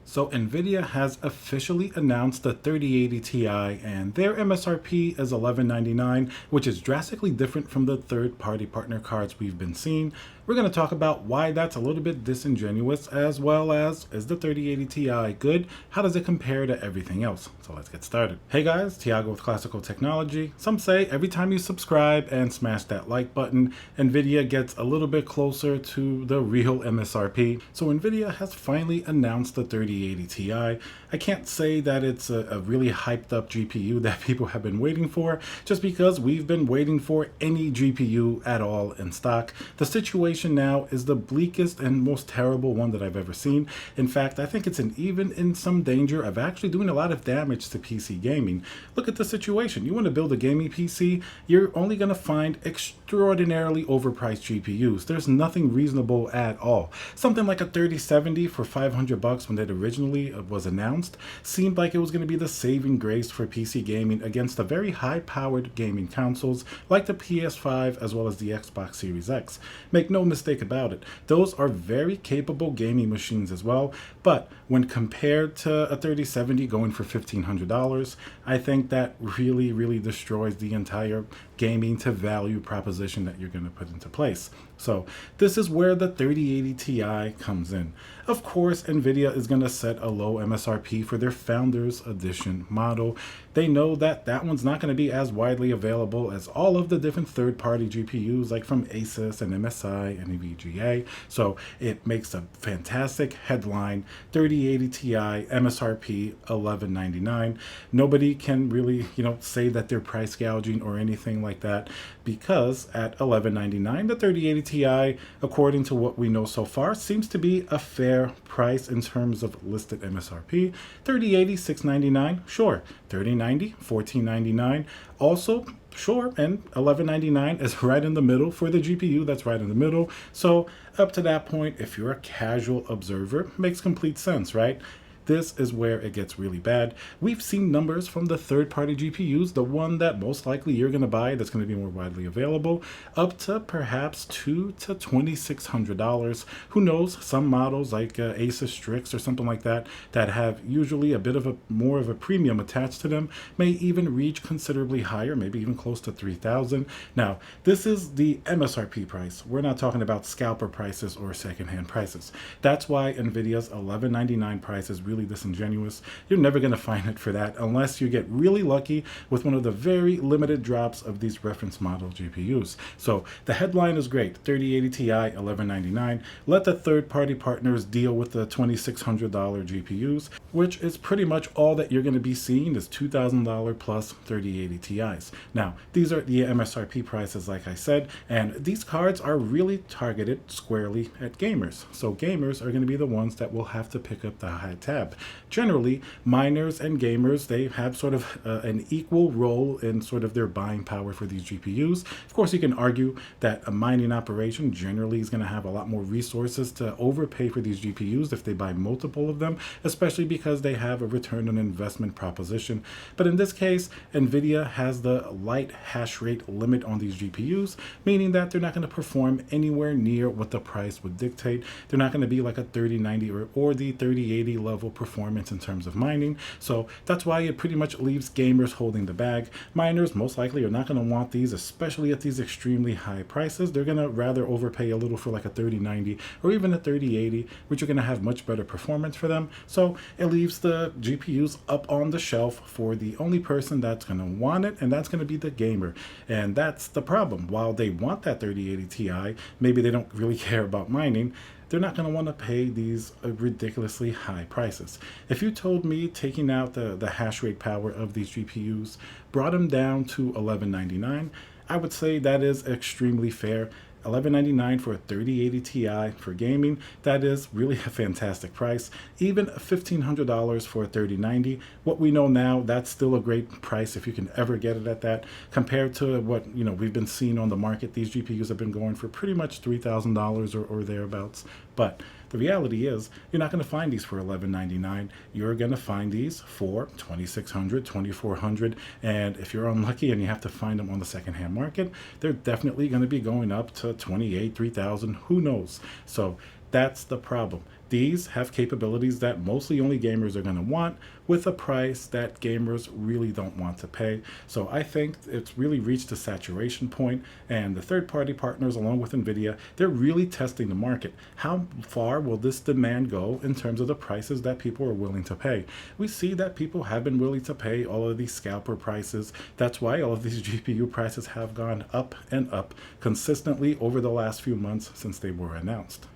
So Nvidia has officially announced the 3080 Ti and their MSRP is $1199, which is drastically different from the third-party partner cards we've been seeing. We're going to talk about why that's a little bit disingenuous, as well as is the 3080 Ti good? How does it compare to everything else? So let's get started. Hey guys, Tiago with Classical Technology. Some say every time you subscribe and smash that like button, Nvidia gets a little bit closer to the real MSRP. So Nvidia has finally announced the 3080 Ti. I can't say that it's a really hyped up GPU that people have been waiting for, just because we've been waiting for any GPU at all in stock. The situation now is the bleakest and most terrible one that I've ever seen. In fact, I think it's even in some danger of actually doing a lot of damage to PC gaming. Look at the situation. You want to build a gaming PC, you're only going to find extraordinarily overpriced GPUs. There's nothing reasonable at all. Something like a 3070 for $500 when it originally was announced seemed like it was going to be the saving grace for PC gaming against the very high-powered gaming consoles like the PS5 as well as the Xbox Series X. Make no mistake about it, those are very capable gaming machines as well, but when compared to a 3070 going for $1,500, I think that really destroys the entire gaming to value proposition that you're going to put into place. So this is where the 3080 Ti comes in. Of course, Nvidia is going to set a low MSRP for their Founders Edition model. They know that that one's not going to be as widely available as all of the different third-party GPUs like from Asus and MSI and VGA. So it makes a fantastic headline, 3080 Ti MSRP $1199. Nobody can really, say that they're price gouging or anything like that, because at $1199, the 3080 Ti, according to what we know so far, seems to be a fair price in terms of listed MSRP. 3080 $699, sure. 3090 $1499, also sure, and $1199 is right in the middle for the GPU. That's right in the middle. So up to that point, if you're a casual observer, makes complete sense, right? This is where it gets really bad. We've seen numbers from the third-party GPUs, the one that most likely you're going to buy that's going to be more widely available, up to perhaps $2,000 to $2,600. Who knows? Some models like Asus Strix or something like that have usually a bit of more of a premium attached to them may even reach considerably higher, maybe even close to $3,000. Now, this is the MSRP price. We're not talking about scalper prices or secondhand prices. That's why Nvidia's $1199 price is really disingenuous. You're never going to find it for that unless you get really lucky with one of the very limited drops of these reference model GPUs. So the headline is great, 3080 Ti $1199. Let the third-party partners deal with the $2,600 GPUs, which is pretty much all that you're going to be seeing is $2,000 plus 3080 Ti's. Now, these are the MSRP prices, like I said, and these cards are really targeted squarely at gamers. So gamers are going to be the ones that will have to pick up the high tab. Generally, miners and gamers, they have sort of an equal role in sort of their buying power for these GPUs. Of course, you can argue that a mining operation generally is going to have a lot more resources to overpay for these GPUs if they buy multiple of them, especially because they have a return on investment proposition. But in this case, Nvidia has the Lite Hash Rate limit on these GPUs, meaning that they're not going to perform anywhere near what the price would dictate. They're not going to be like a 3090 or the 3080 level performance in terms of mining. So that's why it pretty much leaves gamers holding the bag. Miners most likely are not going to want these, especially at these extremely high prices. They're going to rather overpay a little for like a 3090 or even a 3080, which are going to have much better performance for them. So it leaves the GPUs up on the shelf for the only person that's going to want it, and that's going to be the gamer. And that's the problem. While they want that 3080 Ti, maybe they don't really care about mining, they're not going to want to pay these ridiculously high prices. If you told me taking out the hash rate power of these GPUs brought them down to $1199, I would say that is extremely fair. $1199 for a 3080 Ti for gaming, that is really a fantastic price. Even $1,500 for a 3090, what we know now, that's still a great price if you can ever get it at that, compared to what we've been seeing on the market. These GPUs have been going for pretty much $3,000 or thereabouts. But the reality is, you're not going to find these for $1199. You're going to find these for $2,600, $2,400, and if you're unlucky and you have to find them on the secondhand market, they're definitely going to be going up to $28,000, $3,000, who knows? So that's the problem. These have capabilities that mostly only gamers are going to want, with a price that gamers really don't want to pay. So I think it's really reached a saturation point, and the third-party partners, along with Nvidia, they're really testing the market. How far will this demand go in terms of the prices that people are willing to pay? We see that people have been willing to pay all of these scalper prices. That's why all of these GPU prices have gone up and up consistently over the last few months since they were announced.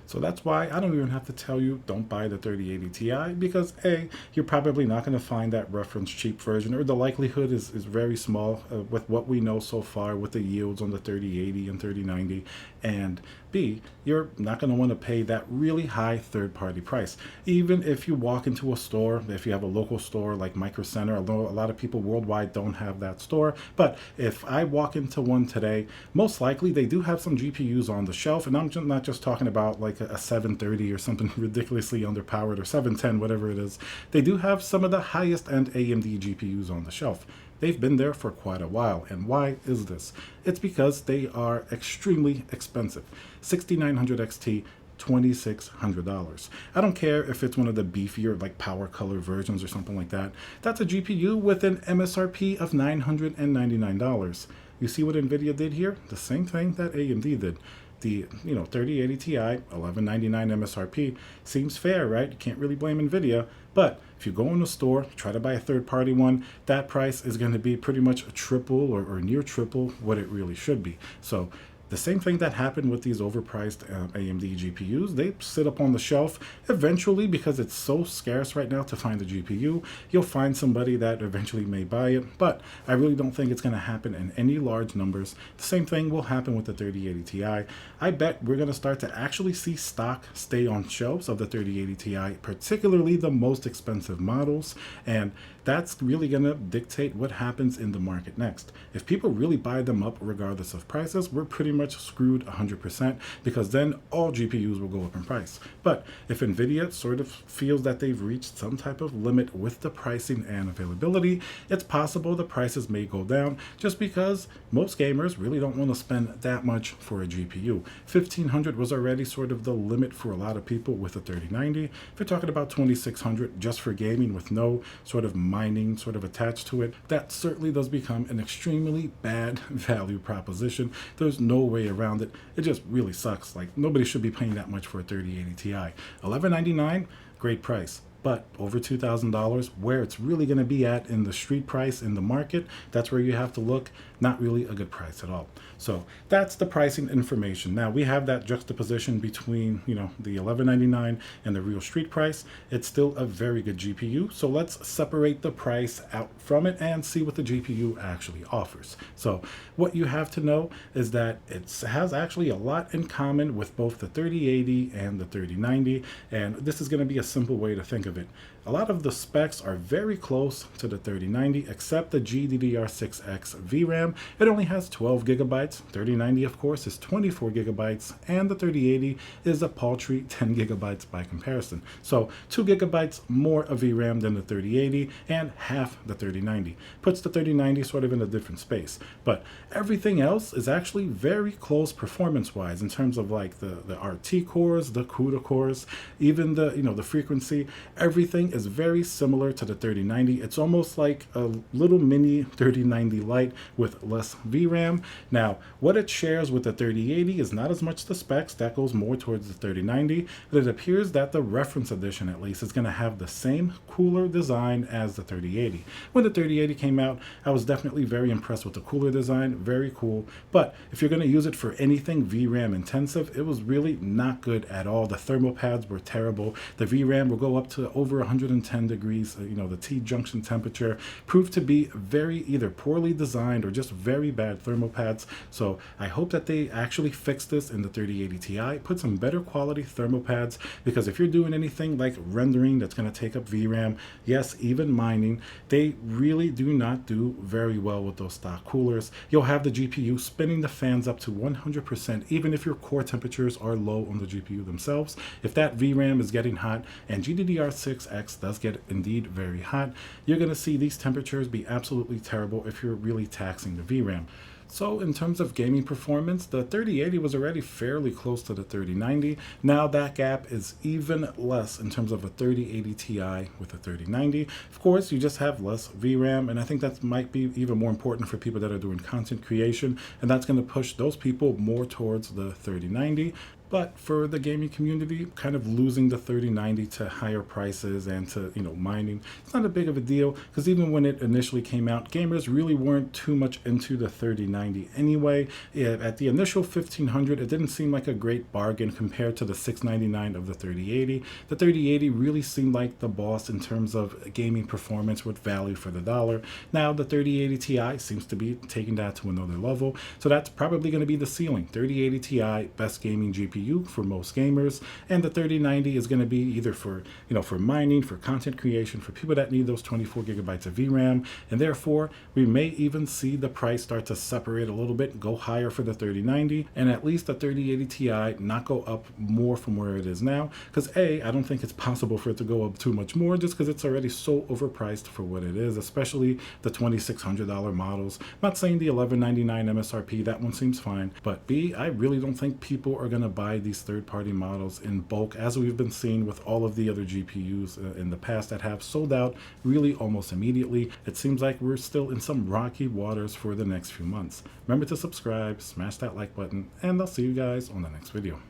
So that's why I don't even have to tell you don't buy the 3080 Ti, because A, you're probably not going to find that reference cheap version, or the likelihood is very small with what we know so far with the yields on the 3080 and 3090, and B, you're not going to want to pay that really high third-party price. Even if you walk into a store, if you have a local store like Micro Center, although a lot of people worldwide don't have that store, but if I walk into one today, most likely they do have some GPUs on the shelf, and I'm not just talking about like a 730 or something ridiculously underpowered, or 710, whatever it is. They do have some of the highest end AMD GPUs on the shelf. They've been there for quite a while. And why is this? It's because they are extremely expensive. 6900 XT, $2,600. I don't care if it's one of the beefier, like power color versions or something like that. That's a GPU with an MSRP of $999. You see what Nvidia did here? The same thing that AMD did. The 3080 Ti, $1,199 MSRP seems fair, right? You can't really blame Nvidia. But if you go in the store, try to buy a third-party one, that price is going to be pretty much triple or near triple what it really should be. So the same thing that happened with these overpriced AMD GPUs, they sit up on the shelf. Eventually, because it's so scarce right now to find a GPU, you'll find somebody that eventually may buy it, but I really don't think it's going to happen in any large numbers. The same thing will happen with the 3080 Ti. I bet we're going to start to actually see stock stay on shelves of the 3080 Ti, particularly the most expensive models, and that's really going to dictate what happens in the market next. If people really buy them up regardless of prices, we're pretty much screwed 100%, because then all GPUs will go up in price. But if Nvidia sort of feels that they've reached some type of limit with the pricing and availability, it's possible the prices may go down, just because most gamers really don't want to spend that much for a GPU. 1500 was already sort of the limit for a lot of people with a 3090. If you're talking about 2600 just for gaming with no sort of mining sort of attached to it, that certainly does become an extremely bad value proposition. There's no way around it. It just really sucks. Like, nobody should be paying that much for a 3080 Ti. $1,199, great price. But over $2,000, where it's really going to be at in the street price in the market, that's where you have to look. Not really a good price at all. So that's the pricing information. Now we have that juxtaposition between, the $1,199 and the real street price. It's still a very good GPU. So let's separate the price out from it and see what the GPU actually offers. So what you have to know is that it has actually a lot in common with both the 3080 and the 3090. And this is going to be a simple way to think of it. A lot of the specs are very close to the 3090, except the GDDR6X VRAM. It only has 12 gigabytes. 3090, of course, is 24 gigabytes, and the 3080 is a paltry 10 gigabytes by comparison. So 2 gigabytes more of VRAM than the 3080, and half the 3090. Puts the 3090 sort of in a different space. But everything else is actually very close performance-wise in terms of like the RT cores, the CUDA cores, even the frequency. Everything is very similar to the 3090. It's almost like a little mini 3090 Lite with less VRAM. Now, what it shares with the 3080 is not as much the specs. That goes more towards the 3090, but it appears that the reference edition, at least, is going to have the same cooler design as the 3080. When the 3080 came out, I was definitely very impressed with the cooler design. Very cool. But if you're going to use it for anything VRAM intensive, it was really not good at all. The thermal pads were terrible. The VRAM will go up to over 110 degrees. The T-junction temperature proved to be very either poorly designed or just very bad thermal pads. So I hope that they actually fix this in the 3080 Ti, put some better quality thermal pads, because if you're doing anything like rendering that's going to take up VRAM, yes, even mining, they really do not do very well with those stock coolers. You'll have the GPU spinning the fans up to 100%, even if your core temperatures are low on the GPU themselves. If that VRAM is getting hot, and GDDR6X does get indeed very hot, you're going to see these temperatures be absolutely terrible if you're really taxing the VRAM. So in terms of gaming performance, the 3080 was already fairly close to the 3090. Now that gap is even less in terms of a 3080 Ti with a 3090. Of course, you just have less VRAM, and I think that might be even more important for people that are doing content creation, and that's going to push those people more towards the 3090. But for the gaming community, kind of losing the 3090 to higher prices and to, mining, it's not a big of a deal, because even when it initially came out, gamers really weren't too much into the 3090 anyway. At the initial 1500, it didn't seem like a great bargain compared to the 699 of the 3080. The 3080 really seemed like the boss in terms of gaming performance with value for the dollar. Now the 3080 Ti seems to be taking that to another level, so that's probably going to be the ceiling. 3080 Ti, best gaming GPU for most gamers, and the 3090 is going to be either for mining, for content creation, for people that need those 24 gigabytes of VRAM, and therefore we may even see the price start to separate a little bit, go higher for the 3090, and at least the 3080 Ti not go up more from where it is now, because I don't think it's possible for it to go up too much more, just because it's already so overpriced for what it is, especially the $2,600 models. I'm not saying the $1,199 MSRP, that one seems fine, but B, I really don't think people are going to buy these third-party models in bulk, as we've been seeing with all of the other GPUs in the past that have sold out really almost immediately. It seems like we're still in some rocky waters for the next few months. Remember to subscribe, smash that like button, and I'll see you guys on the next video.